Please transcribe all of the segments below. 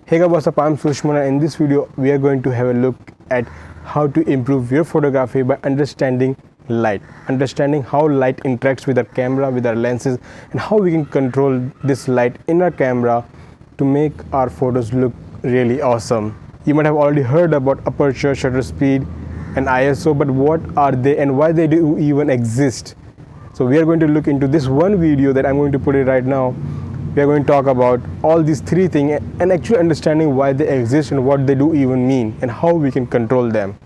Hey guys, what's up? I'm Sushman, and in this video we are going to have a look at how to improve your photography by understanding light, understanding how light interacts with our camera, with our lenses, and how we can control this light in our camera to make our photos look really awesome. You might have already heard about aperture, shutter speed, and ISO, but what are they and why they do even exist? So we are going to look into this one video that I'm going to put it right now. We are going to talk about all these three things and actually understanding why they exist and what they do even mean and how we can control them.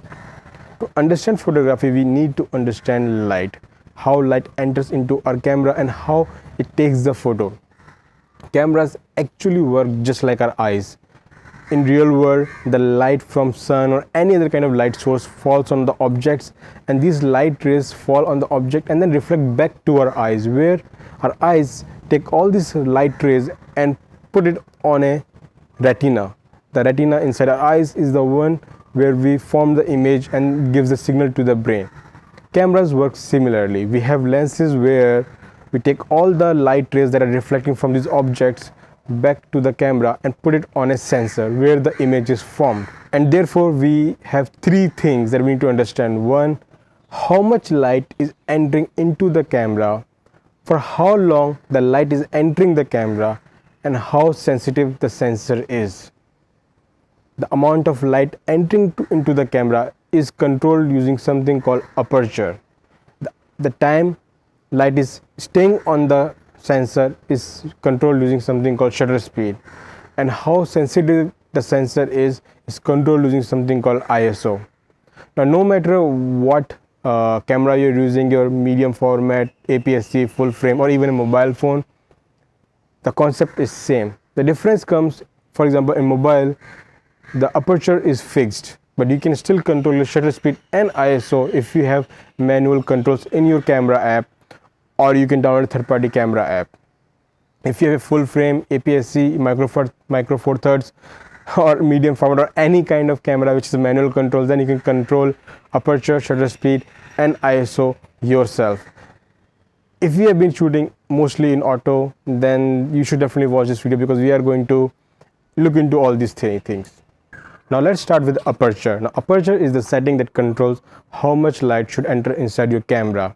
To understand photography, we need to understand light, how light enters into our camera and how it takes the photo. Cameras actually work just like our eyes. In real world, the light from sun or any other kind of light source falls on the objects, and these light rays fall on the object and then reflect back to our eyes, where our eyes take all these light rays and put it on a retina. The retina inside our eyes is the one where we form the image and gives the signal to the brain. Cameras work similarly. We have lenses where we take all the light rays that are reflecting from these objects back to the camera and put it on a sensor where the image is formed. And therefore we have three things that we need to understand. One, how much light is entering into the camera, for how long the light is entering the camera, and how sensitive the sensor is. The amount of light entering into the camera is controlled using something called aperture. The time light is staying on the sensor is controlled using something called shutter speed, and how sensitive the sensor is controlled using something called ISO. Now, no matter what camera you're using, your medium format, APS-C, full frame, or even a mobile phone, the concept is same. The difference comes, for example, in mobile, the aperture is fixed, but you can still control your shutter speed and ISO if you have manual controls in your camera app, or you can download a third-party camera app. If you have a full frame, APS-C, micro four thirds, or medium format, or any kind of camera which is a manual control, then you can control aperture, shutter speed, and ISO yourself. If you have been shooting mostly in auto, then you should definitely watch this video because we are going to look into all these three things. Now let's start with aperture. Now aperture is the setting that controls how much light should enter inside your camera.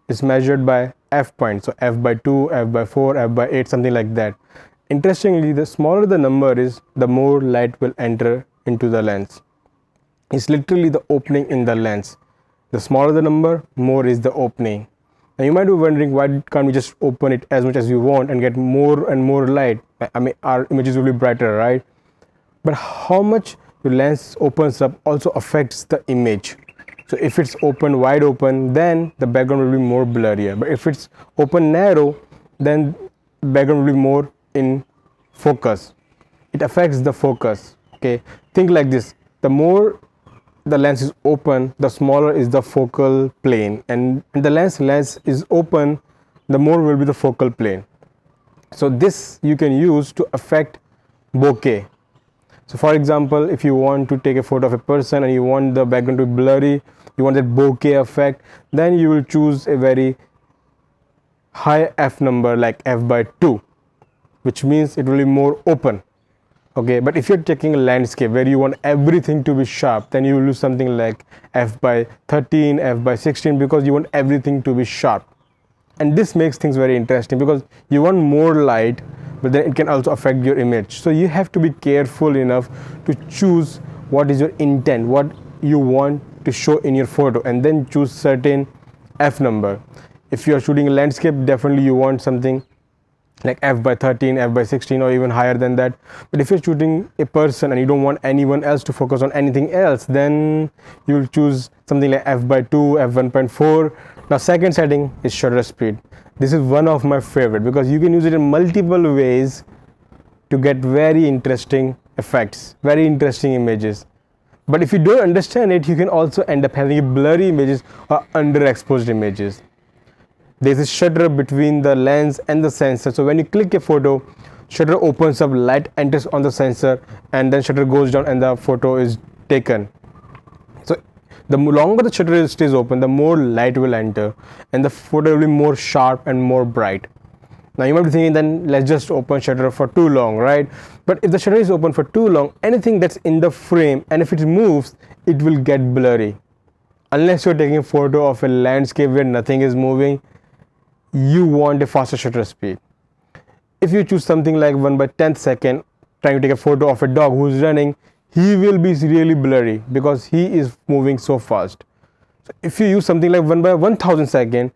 It's measured by f point, so f by 2, f by 4, f by 8, something like that. Interestingly, the smaller the number is, the more light will enter into the lens. It's literally the opening in the lens. The smaller the number, more is the opening. Now you might be wondering, why can't we just open it as much as you want and get more and more light? I mean, our images will be brighter, right? But how much your lens opens up also affects the image. So if it's open wide open, then the background will be more blurrier. But if it's open narrow, then the background will be more in focus. It affects the focus. Okay, think like this: the more the lens is open, the smaller is the focal plane, and the lens is open, the more will be the focal plane. So this you can use to affect bokeh. So for example, if you want to take a photo of a person and you want the background to be blurry, you want that bokeh effect, then you will choose a very high f number like f by 2, which means it will be more open. Okay, but if you're taking a landscape where you want everything to be sharp, then you will use something like f by 13, f by 16, because you want everything to be sharp. And this makes things very interesting because you want more light, but then it can also affect your image. So you have to be careful enough to choose what is your intent, what you want to show in your photo, and then choose certain f number. If you are shooting a landscape, definitely you want something like f by 13, f by 16, or even higher than that. But if you're shooting a person and you don't want anyone else to focus on anything else, then you'll choose something like f by 2, f 1.4. Now second setting is shutter speed. This is one of my favorite because you can use it in multiple ways to get very interesting effects, very interesting images. But if you don't understand it, you can also end up having blurry images or underexposed images. There's a shutter between the lens and the sensor. So when you click a photo, shutter opens up, light enters on the sensor, and then shutter goes down and the photo is taken. So the longer the shutter stays open, the more light will enter and the photo will be more sharp and more bright. Now you might be thinking, then let's just open shutter for too long, right? But if the shutter is open for too long, anything that's in the frame, and if it moves, it will get blurry. Unless you're taking a photo of a landscape where nothing is moving, you want a faster shutter speed. If you choose something like 1/10 second, trying to take a photo of a dog who's running, he will be really blurry because he is moving so fast. So if you use something like 1/1000 second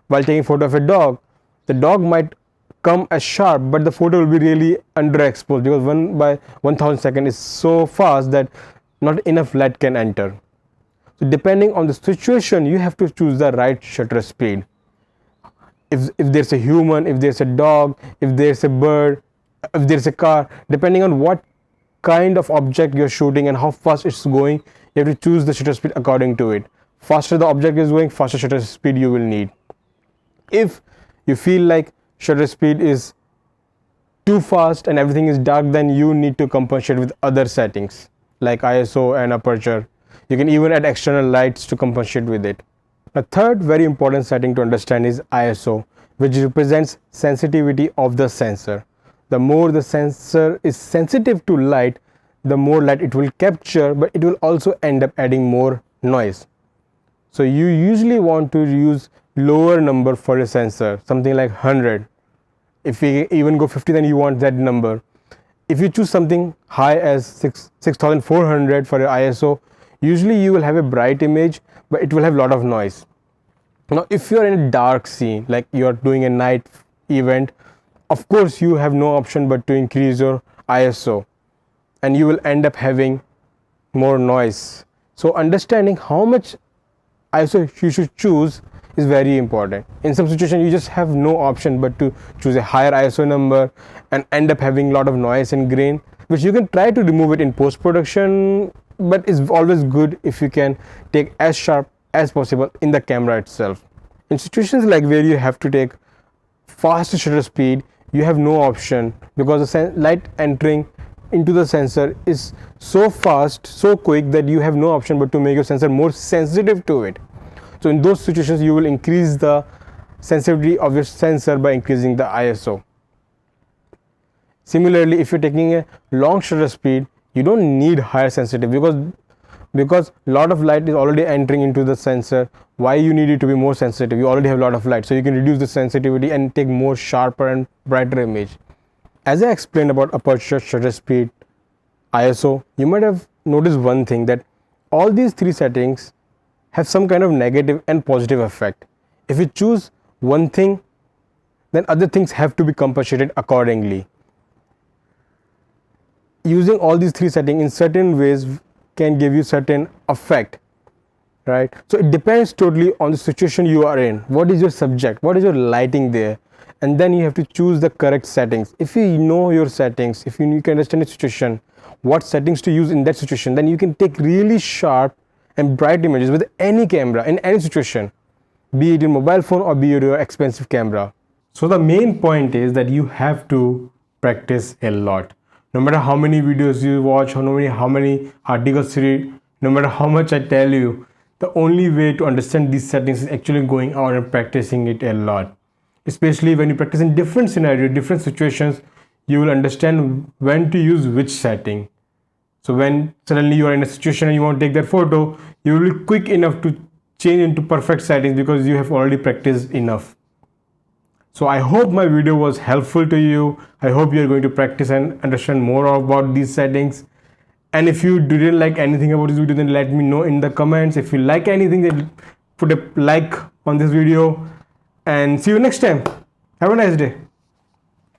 while taking a photo of a dog, the dog might come as sharp, but the photo will be really underexposed because 1/1000 second is so fast that not enough light can enter. So depending on the situation, you have to choose the right shutter speed. If there's a human, if there's a dog, if there's a bird, if there's a car, depending on what kind of object you're shooting and how fast it's going, you have to choose the shutter speed according to it. Faster the object is going, faster shutter speed you will need. If you feel like shutter speed is too fast and everything is dark, then you need to compensate with other settings like ISO and aperture. You can even add external lights to compensate with it. The third very important setting to understand is ISO, which represents sensitivity of the sensor. The more the sensor is sensitive to light, the more light it will capture, but it will also end up adding more noise. So you usually want to use lower number for a sensor, something like 100. If we even go 50, then you want that number. If you choose something high as 6400 for your ISO, usually you will have a bright image, but it will have a lot of noise. Now if you are in a dark scene, like you are doing a night event, of course you have no option but to increase your ISO, and you will end up having more noise. So understanding how much ISO you should choose is very important. In some situation you just have no option but to choose a higher ISO number and end up having a lot of noise and grain, which you can try to remove it in post-production, but it's always good if you can take as sharp as possible in the camera itself. In situations like where you have to take fast shutter speed, you have no option because the light entering into the sensor is so fast, so quick that you have no option but to make your sensor more sensitive to it. So in those situations you will increase the sensitivity of your sensor by increasing the ISO. Similarly, if you're taking a long shutter speed, you don't need higher sensitivity because a lot of light is already entering into the sensor. Why you need it to be more sensitive? You already have a lot of light, so you can reduce the sensitivity and take more sharper and brighter image. As I explained about aperture, shutter speed, ISO, you might have noticed one thing, that all these three settings have some kind of negative and positive effect. If you choose one thing, then other things have to be compensated accordingly. Using all these three settings in certain ways can give you certain effect, right? So it depends totally on the situation you are in. What is your subject? What is your lighting there? And then you have to choose the correct settings. If you know your settings, if you can understand the situation, what settings to use in that situation, then you can take really sharp and bright images with any camera in any situation, be it in mobile phone or be it your expensive camera. So the main point is that you have to practice a lot. No matter how many videos you watch, how many articles you read, no matter how much I tell you, the only way to understand these settings is actually going out and practicing it a lot. Especially when you practice in different scenarios, different situations, you will understand when to use which setting. So when suddenly you are in a situation and you want to take that photo, you will be quick enough to change into perfect settings because you have already practiced enough. So I hope my video was helpful to you. I hope you are going to practice and understand more about these settings. And if you didn't like anything about this video, then let me know in the comments. If you like anything, then put a like on this video, and see you next time. Have a nice day.